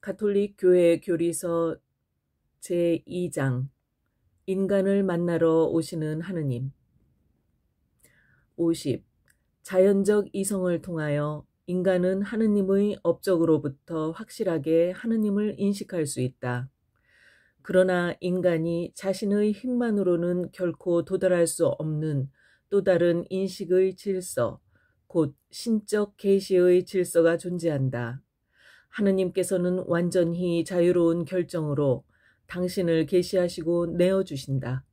가톨릭 교회 교리서 제2장 인간을 만나러 오시는 하느님. 50. 자연적 이성을 통하여 인간은 하느님의 업적으로부터 확실하게 하느님을 인식할 수 있다. 그러나 인간이 자신의 힘만으로는 결코 도달할 수 없는 또 다른 인식의 질서, 곧 신적 계시의 질서가 존재한다. 하느님께서는 완전히 자유로운 결정으로 당신을 계시하시고 내어주신다.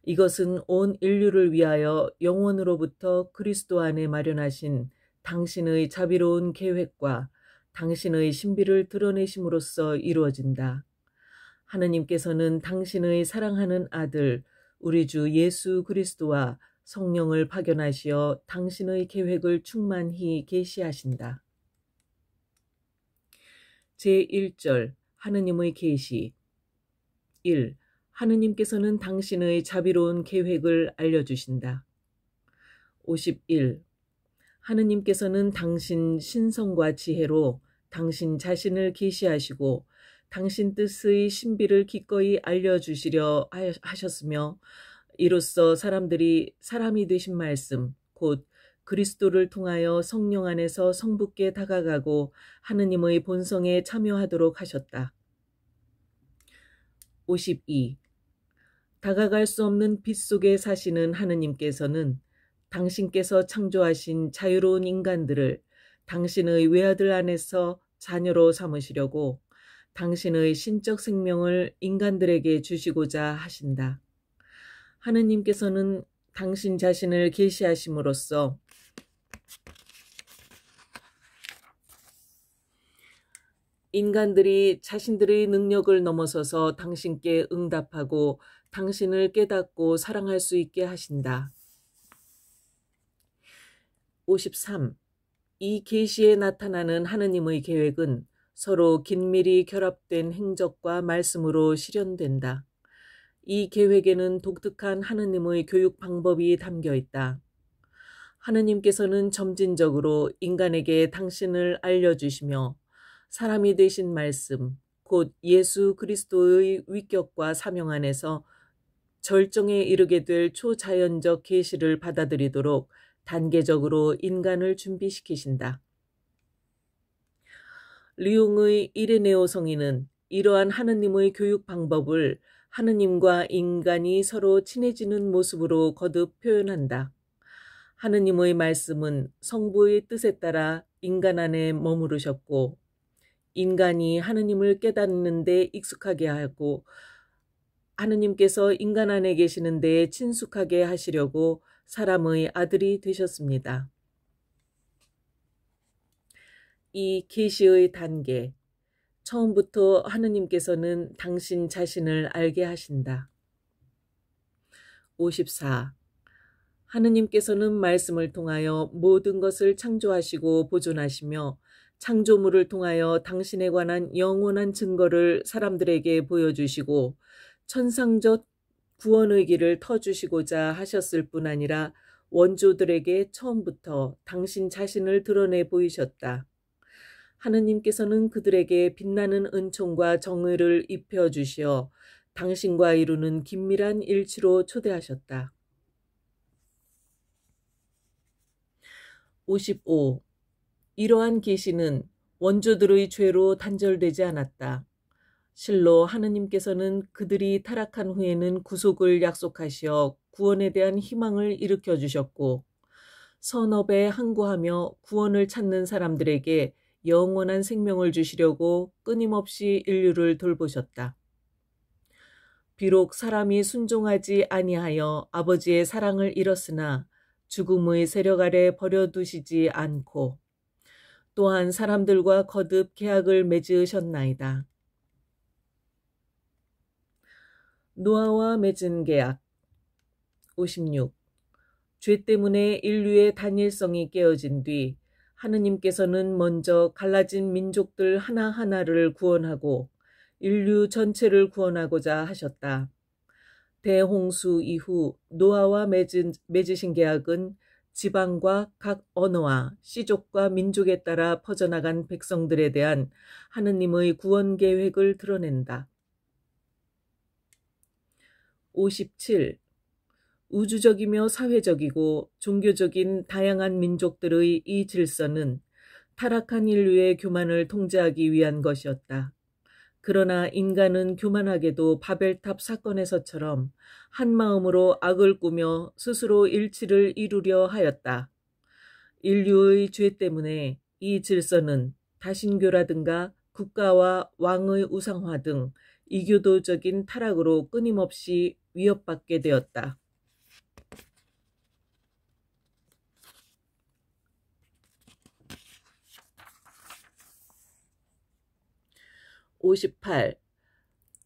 이것은 온 인류를 위하여 영원으로부터 그리스도 안에 마련하신 당신의 자비로운 계획과 당신의 신비를 드러내심으로써 이루어진다. 하느님께서는 당신의 사랑하는 아들 우리 주 예수 그리스도와 성령을 파견하시어 당신의 계획을 충만히 계시하신다. 제1절 하느님의 계시. 1. 하느님께서는 당신의 자비로운 계획을 알려주신다. 51. 하느님께서는 당신 신성과 지혜로 당신 자신을 계시하시고 당신 뜻의 신비를 기꺼이 알려주시려 하셨으며 이로써 사람들이 사람이 되신 말씀, 곧 그리스도를 통하여 성령 안에서 성부께 다가가고 하느님의 본성에 참여하도록 하셨다. 52. 다가갈 수 없는 빛 속에 사시는 하느님께서는 당신께서 창조하신 자유로운 인간들을 당신의 외아들 안에서 자녀로 삼으시려고 당신의 신적 생명을 인간들에게 주시고자 하신다. 하느님께서는 당신 자신을 계시하심으로써 인간들이 자신들의 능력을 넘어서서 당신께 응답하고 당신을 깨닫고 사랑할 수 있게 하신다. 53. 이 계시에 나타나는 하느님의 계획은 서로 긴밀히 결합된 행적과 말씀으로 실현된다. 이 계획에는 독특한 하느님의 교육 방법이 담겨 있다. 하느님께서는 점진적으로 인간에게 당신을 알려주시며 사람이 되신 말씀, 곧 예수 그리스도의 위격과 사명 안에서 절정에 이르게 될 초자연적 계시를 받아들이도록 단계적으로 인간을 준비시키신다. 리옹의 이레네오 성인은 이러한 하느님의 교육 방법을 하느님과 인간이 서로 친해지는 모습으로 거듭 표현한다. 하느님의 말씀은 성부의 뜻에 따라 인간 안에 머무르셨고 인간이 하느님을 깨닫는 데 익숙하게 하고 하느님께서 인간 안에 계시는 데에 친숙하게 하시려고 사람의 아들이 되셨습니다. 이 계시의 단계. 처음부터 하느님께서는 당신 자신을 알게 하신다. 54. 하느님께서는 말씀을 통하여 모든 것을 창조하시고 보존하시며 창조물을 통하여 당신에 관한 영원한 증거를 사람들에게 보여주시고 천상적 구원의 길을 터주시고자 하셨을 뿐 아니라 원조들에게 처음부터 당신 자신을 드러내 보이셨다. 하느님께서는 그들에게 빛나는 은총과 정의를 입혀주시어 당신과 이루는 긴밀한 일치로 초대하셨다. 55. 이러한 계시는 원조들의 죄로 단절되지 않았다. 실로 하느님께서는 그들이 타락한 후에는 구속을 약속하시어 구원에 대한 희망을 일으켜 주셨고 선업에 항구하며 구원을 찾는 사람들에게 영원한 생명을 주시려고 끊임없이 인류를 돌보셨다. 비록 사람이 순종하지 아니하여 아버지의 사랑을 잃었으나 죽음의 세력 아래 버려두시지 않고 또한 사람들과 거듭 계약을 맺으셨나이다. 노아와 맺은 계약. 56. 죄 때문에 인류의 단일성이 깨어진 뒤 하느님께서는 먼저 갈라진 민족들 하나하나를 구원하고 인류 전체를 구원하고자 하셨다. 대홍수 이후 노아와 맺으신 계약은 지방과 각 언어와 씨족과 민족에 따라 퍼져나간 백성들에 대한 하느님의 구원 계획을 드러낸다. 57. 우주적이며 사회적이고 종교적인 다양한 민족들의 이 질서는 타락한 인류의 교만을 통제하기 위한 것이었다. 그러나 인간은 교만하게도 바벨탑 사건에서처럼 한 마음으로 악을 꾸며 스스로 일치를 이루려 하였다. 인류의 죄 때문에 이 질서는 다신교라든가 국가와 왕의 우상화 등 이교도적인 타락으로 끊임없이 위협받게 되었다. 58.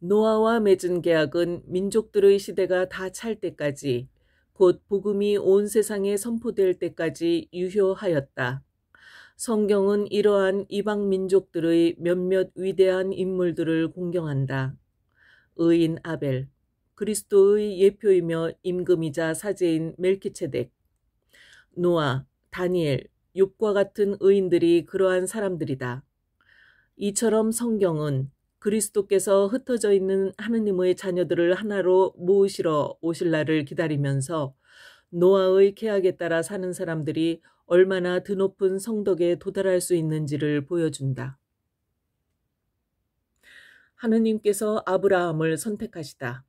노아와 맺은 계약은 민족들의 시대가 다 찰 때까지, 곧 복음이 온 세상에 선포될 때까지 유효하였다. 성경은 이러한 이방 민족들의 몇몇 위대한 인물들을 공경한다. 의인 아벨, 그리스도의 예표이며 임금이자 사제인 멜키체덱, 노아, 다니엘, 욥과 같은 의인들이 그러한 사람들이다. 이처럼 성경은 그리스도께서 흩어져 있는 하느님의 자녀들을 하나로 모으시러 오실 날을 기다리면서 노아의 계약에 따라 사는 사람들이 얼마나 드높은 성덕에 도달할 수 있는지를 보여준다. 하느님께서 아브라함을 선택하시다.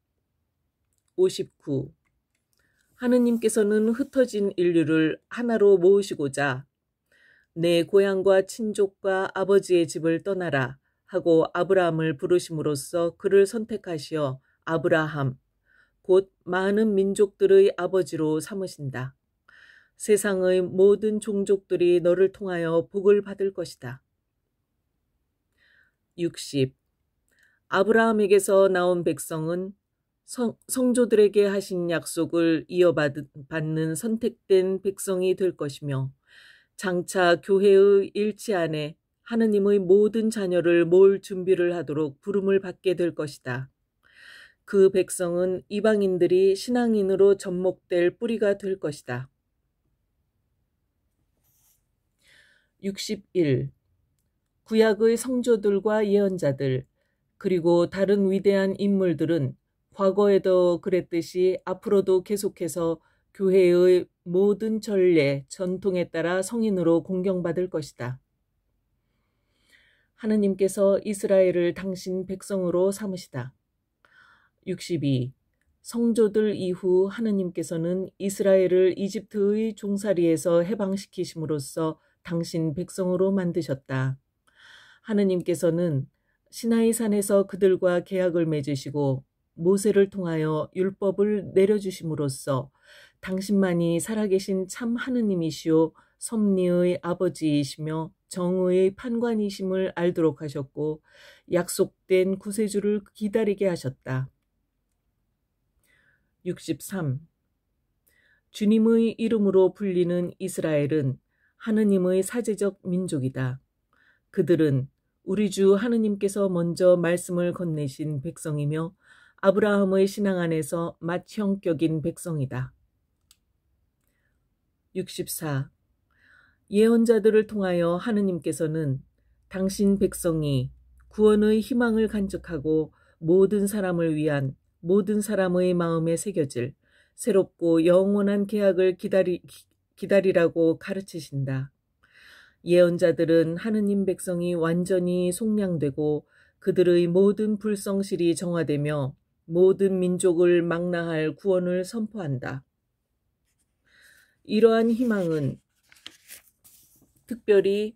59. 하느님께서는 흩어진 인류를 하나로 모으시고자 내 고향과 친족과 아버지의 집을 떠나라 하고 아브라함을 부르심으로써 그를 선택하시어 아브라함, 곧 많은 민족들의 아버지로 삼으신다. 세상의 모든 종족들이 너를 통하여 복을 받을 것이다. 60. 아브라함에게서 나온 백성은 성조들에게 하신 약속을 이어받는 선택된 백성이 될 것이며 장차 교회의 일치 안에 하느님의 모든 자녀를 모을 준비를 하도록 부름을 받게 될 것이다. 그 백성은 이방인들이 신앙인으로 접목될 뿌리가 될 것이다. 61. 구약의 성조들과 예언자들, 그리고 다른 위대한 인물들은 과거에도 그랬듯이 앞으로도 계속해서 교회의 모든 전례, 전통에 따라 성인으로 공경받을 것이다. 하느님께서 이스라엘을 당신 백성으로 삼으시다. 62. 성조들 이후 하느님께서는 이스라엘을 이집트의 종살이에서 해방시키심으로써 당신 백성으로 만드셨다. 하느님께서는 시나이 산에서 그들과 계약을 맺으시고 모세를 통하여 율법을 내려주심으로써 당신만이 살아계신 참 하느님이시오 섭리의 아버지이시며 정의의 판관이심을 알도록 하셨고 약속된 구세주를 기다리게 하셨다. 63. 주님의 이름으로 불리는 이스라엘은 하느님의 사제적 민족이다. 그들은 우리 주 하느님께서 먼저 말씀을 건네신 백성이며 아브라함의 신앙 안에서 맏형격인 백성이다. 64. 예언자들을 통하여 하느님께서는 당신 백성이 구원의 희망을 간직하고 모든 사람을 위한 모든 사람의 마음에 새겨질 새롭고 영원한 계약을 기다리라고 가르치신다. 예언자들은 하느님 백성이 완전히 속량되고 그들의 모든 불성실이 정화되며 모든 민족을 망라할 구원을 선포한다. 이러한 희망은 특별히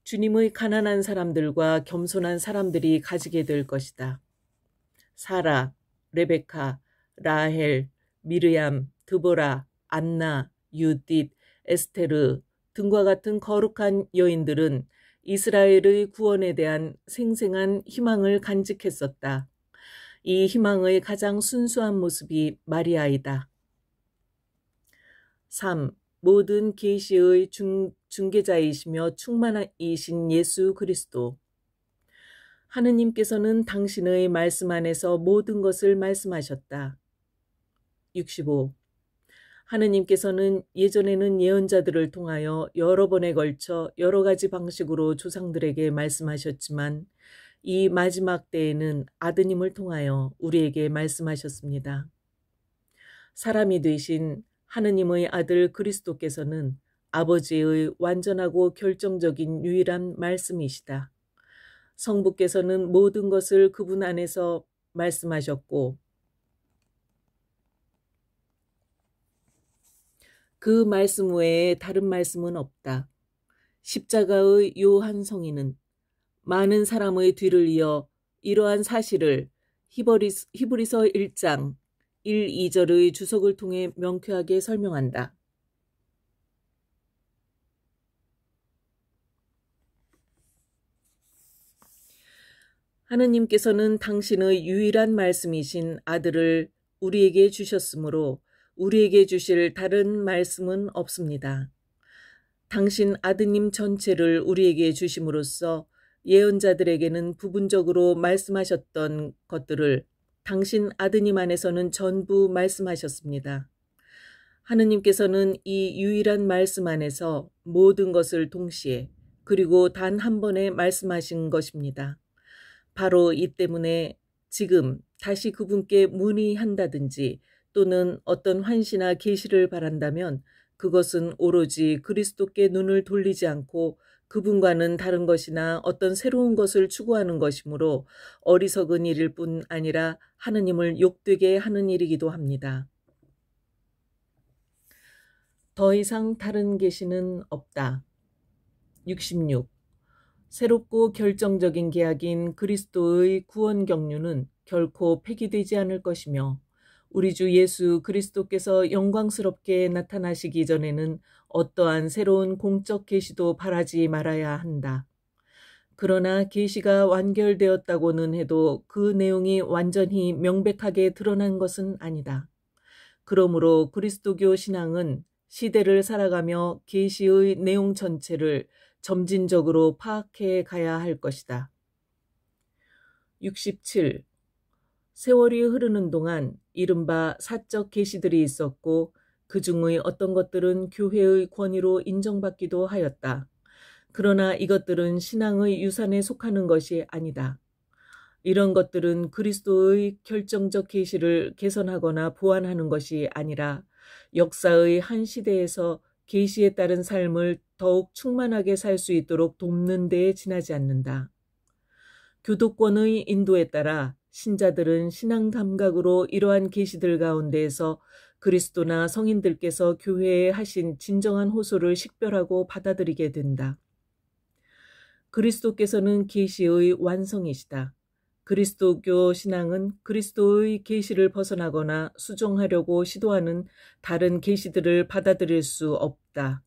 주님의 가난한 사람들과 겸손한 사람들이 가지게 될 것이다. 사라, 레베카, 라헬, 미르얌, 드보라, 안나, 유딧, 에스테르 등과 같은 거룩한 여인들은 이스라엘의 구원에 대한 생생한 희망을 간직했었다. 이 희망의 가장 순수한 모습이 마리아이다. 3. 모든 계시의 중개자이시며 충만이신 예수 그리스도. 하느님께서는 당신의 말씀 안에서 모든 것을 말씀하셨다. 65. 하느님께서는 예전에는 예언자들을 통하여 여러 번에 걸쳐 여러 가지 방식으로 조상들에게 말씀하셨지만 이 마지막 때에는 아드님을 통하여 우리에게 말씀하셨습니다. 사람이 되신 하느님의 아들 그리스도께서는 아버지의 완전하고 결정적인 유일한 말씀이시다. 성부께서는 모든 것을 그분 안에서 말씀하셨고 그 말씀 외에 다른 말씀은 없다. 십자가의 요한 성인은 많은 사람의 뒤를 이어 이러한 사실을 히브리서 1장 1, 2절의 주석을 통해 명쾌하게 설명한다. 하느님께서는 당신의 유일한 말씀이신 아들을 우리에게 주셨으므로 우리에게 주실 다른 말씀은 없습니다. 당신 아드님 전체를 우리에게 주심으로써 예언자들에게는 부분적으로 말씀하셨던 것들을 당신 아드님 안에서는 전부 말씀하셨습니다. 하느님께서는 이 유일한 말씀 안에서 모든 것을 동시에 그리고 단 한 번에 말씀하신 것입니다. 바로 이 때문에 지금 다시 그분께 문의한다든지 또는 어떤 환시나 계시를 바란다면 그것은 오로지 그리스도께 눈을 돌리지 않고 그분과는 다른 것이나 어떤 새로운 것을 추구하는 것이므로 어리석은 일일 뿐 아니라 하느님을 욕되게 하는 일이기도 합니다. 더 이상 다른 계시는 없다. 66. 새롭고 결정적인 계약인 그리스도의 구원 경륜은 결코 폐기되지 않을 것이며 우리 주 예수 그리스도께서 영광스럽게 나타나시기 전에는 어떠한 새로운 공적 계시도 바라지 말아야 한다. 그러나 계시가 완결되었다고는 해도 그 내용이 완전히 명백하게 드러난 것은 아니다. 그러므로 그리스도교 신앙은 시대를 살아가며 계시의 내용 전체를 점진적으로 파악해 가야 할 것이다. 67. 세월이 흐르는 동안 이른바 사적 계시들이 있었고 그 중의 어떤 것들은 교회의 권위로 인정받기도 하였다. 그러나 이것들은 신앙의 유산에 속하는 것이 아니다. 이런 것들은 그리스도의 결정적 계시를 개선하거나 보완하는 것이 아니라 역사의 한 시대에서 계시에 따른 삶을 더욱 충만하게 살 수 있도록 돕는 데에 지나지 않는다. 교도권의 인도에 따라 신자들은 신앙 감각으로 이러한 계시들 가운데에서 그리스도나 성인들께서 교회에 하신 진정한 호소를 식별하고 받아들이게 된다. 그리스도께서는 계시의 완성이시다. 그리스도교 신앙은 그리스도의 계시를 벗어나거나 수정하려고 시도하는 다른 계시들을 받아들일 수 없다.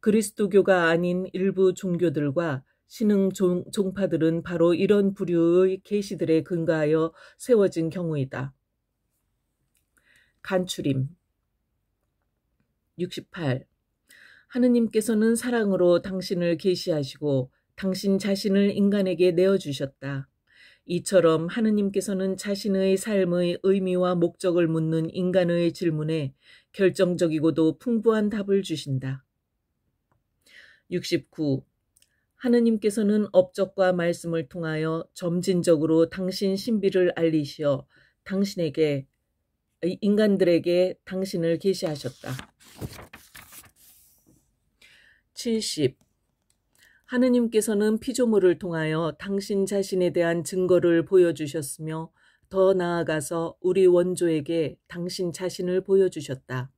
그리스도교가 아닌 일부 종교들과 신흥 종파들은 바로 이런 부류의 계시들에 근거하여 세워진 경우이다. 간추림 68. 하느님께서는 사랑으로 당신을 계시하시고 당신 자신을 인간에게 내어주셨다. 이처럼 하느님께서는 자신의 삶의 의미와 목적을 묻는 인간의 질문에 결정적이고도 풍부한 답을 주신다. 69. 하느님께서는 업적과 말씀을 통하여 점진적으로 당신 신비를 알리시어 당신에게 인간들에게 당신을 계시하셨다. 70. 하느님께서는 피조물을 통하여 당신 자신에 대한 증거를 보여주셨으며 더 나아가서 우리 원조에게 당신 자신을 보여주셨다.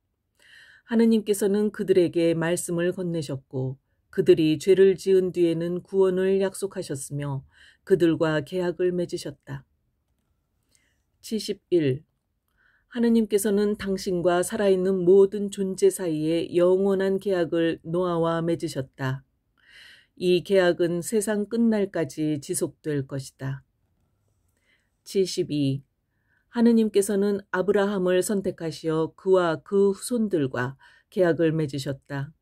하느님께서는 그들에게 말씀을 건네셨고 그들이 죄를 지은 뒤에는 구원을 약속하셨으며 그들과 계약을 맺으셨다. 71. 하느님께서는 당신과 살아있는 모든 존재 사이에 영원한 계약을 노아와 맺으셨다. 이 계약은 세상 끝날까지 지속될 것이다. 72. 하느님께서는 아브라함을 선택하시어 그와 그 후손들과 계약을 맺으셨다.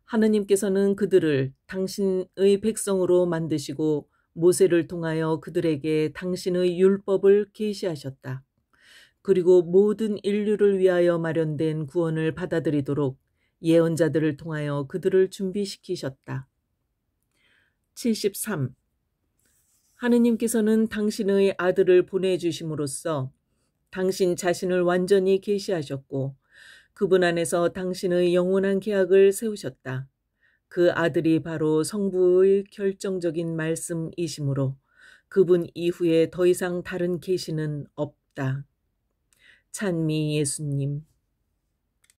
하느님께서는 그들을 당신의 백성으로 만드시고 모세를 통하여 그들에게 당신의 율법을 계시하셨다. 그리고 모든 인류를 위하여 마련된 구원을 받아들이도록 예언자들을 통하여 그들을 준비시키셨다. 73. 하느님께서는 당신의 아들을 보내주심으로써 당신 자신을 완전히 계시하셨고 그분 안에서 당신의 영원한 계약을 세우셨다. 그 아들이 바로 성부의 결정적인 말씀이시므로 그분 이후에 더 이상 다른 계시는 없다. 찬미 예수님.